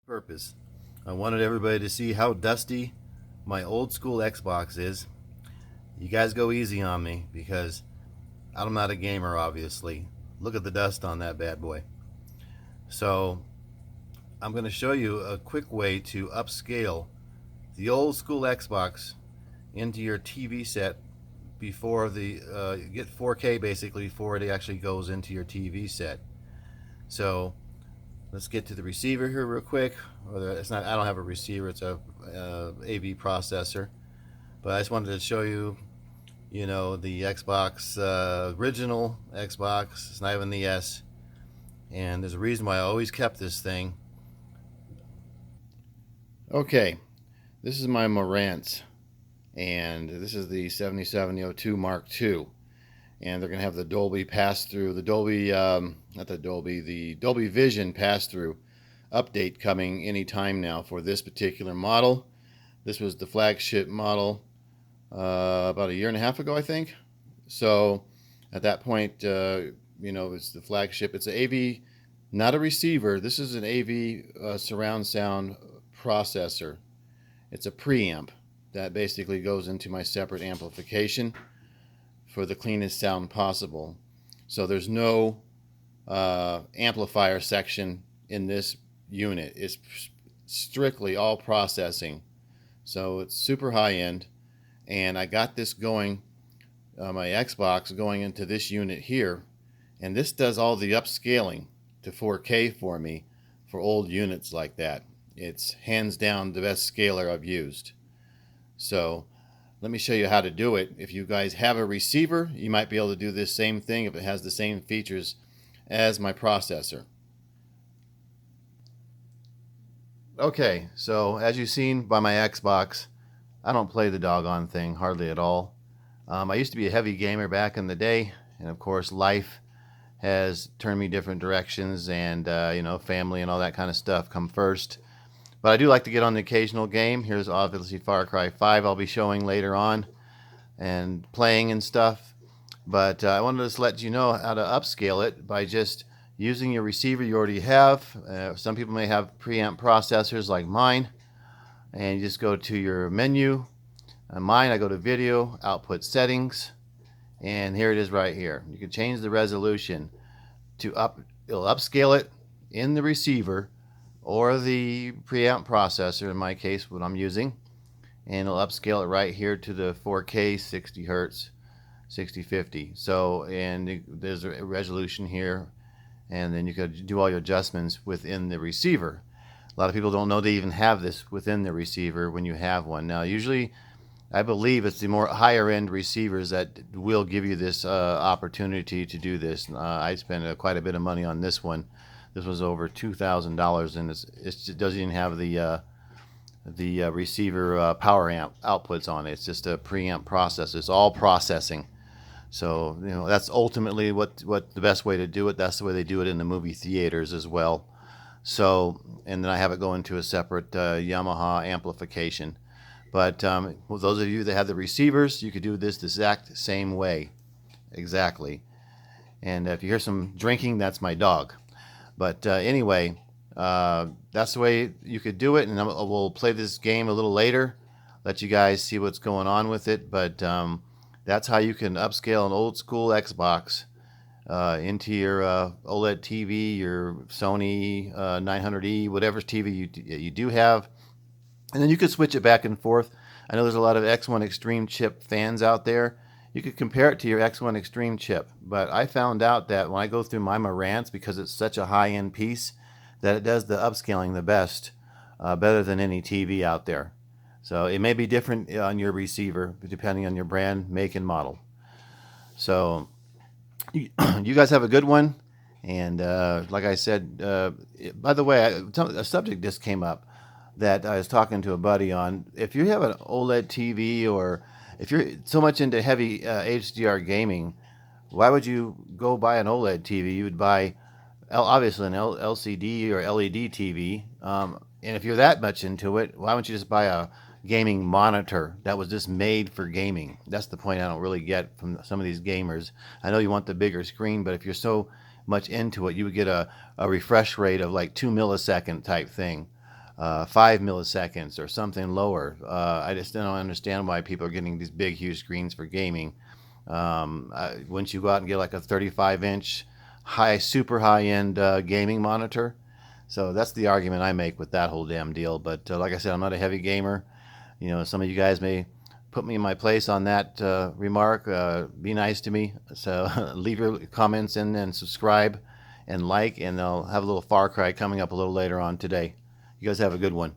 Purpose. I wanted everybody to see how dusty my old school Xbox is. You guys go easy on me because I'm not a gamer, obviously. Look at the dust on that bad boy. So I'm going to show you a quick way to upscale the old school Xbox into your TV set before get 4K basically before it actually goes into your TV set. So let's get to the receiver here real quick. It's not. I don't have a receiver. It's a AV processor. But I just wanted to show you, the Xbox original Xbox. It's not even the S. And there's a reason why I always kept this thing. Okay, this is my Marantz, and this is the 7702 Mark II. And they're going to have the Dolby pass-through, the Dolby Vision pass-through update coming anytime now for this particular model. This was the flagship model about a year and a half ago, I think. So at that point, it's the flagship. It's an AV, not a receiver. This is an AV surround sound processor. It's a preamp that basically goes into my separate amplification for the cleanest sound possible. So there's no amplifier section in this unit. It's strictly all processing. So it's super high end. And I got this going, my Xbox going into this unit here. And this does all the upscaling to 4K for me for old units like that. It's hands down the best scaler I've used. So let me show you how to do it. If you guys have a receiver, you might be able to do this same thing if it has the same features as my processor. Okay, so as you've seen by my Xbox, I don't play the doggone thing hardly at all. I used to be a heavy gamer back in the day, and of course life has turned me different directions, and family and all that kind of stuff come first. But I do like to get on the occasional game. Here's obviously Far Cry 5 I'll be showing later on and playing and stuff. But I wanted to just let you know how to upscale it by just using your receiver you already have. Some people may have preamp processors like mine. And you just go to your menu. Mine, I go to Video, Output Settings. And here it is right here. You can change the resolution to it'll upscale it in the receiver or the preamp processor, in my case, what I'm using. And it'll upscale it right here to the 4K 60 hertz, 6050. So, and there's a resolution here. And then you could do all your adjustments within the receiver. A lot of people don't know they even have this within the receiver when you have one. Now, usually, I believe it's the more higher end receivers that will give you this opportunity to do this. I spent quite a bit of money on this one. This was over $2,000, and it doesn't even have the receiver power amp outputs on it. It's just a preamp processor. It's all processing. So that's ultimately what the best way to do it. That's the way they do it in the movie theaters as well. So, and then I have it go into a separate Yamaha amplification. But those of you that have the receivers, you could do this the exact same way. Exactly. And if you hear some drinking, that's my dog. But anyway, that's the way you could do it. And we'll play this game a little later, let you guys see what's going on with it. But that's how you can upscale an old school Xbox into your OLED TV, your Sony 900E, whatever TV you do have. And then you could switch it back and forth. I know there's a lot of X1 Extreme chip fans out there. You could compare it to your X1 Extreme chip. But I found out that when I go through my Marantz, because it's such a high-end piece, that it does the upscaling the best, better than any TV out there. So it may be different on your receiver, depending on your brand, make, and model. So you guys have a good one. And like I said, by the way, a subject just came up that I was talking to a buddy on. If you have an OLED TV, or if you're so much into heavy HDR gaming, why would you go buy an OLED TV? You would buy obviously an LCD or LED TV. And if you're that much into it, why wouldn't you just buy a gaming monitor that was just made for gaming? That's the point I don't really get from some of these gamers. I know you want the bigger screen, but if you're so much into it, you would get a refresh rate of like 2 millisecond type thing. 5 milliseconds or something lower. I just don't understand why people are getting these big, huge screens for gaming. Once you go out and get like a 35-inch, super high-end gaming monitor. So that's the argument I make with that whole damn deal. But like I said, I'm not a heavy gamer. Some of you guys may put me in my place on that remark. Be nice to me. So leave your comments in and subscribe and like, and I'll have a little Far Cry coming up a little later on today. You guys have a good one.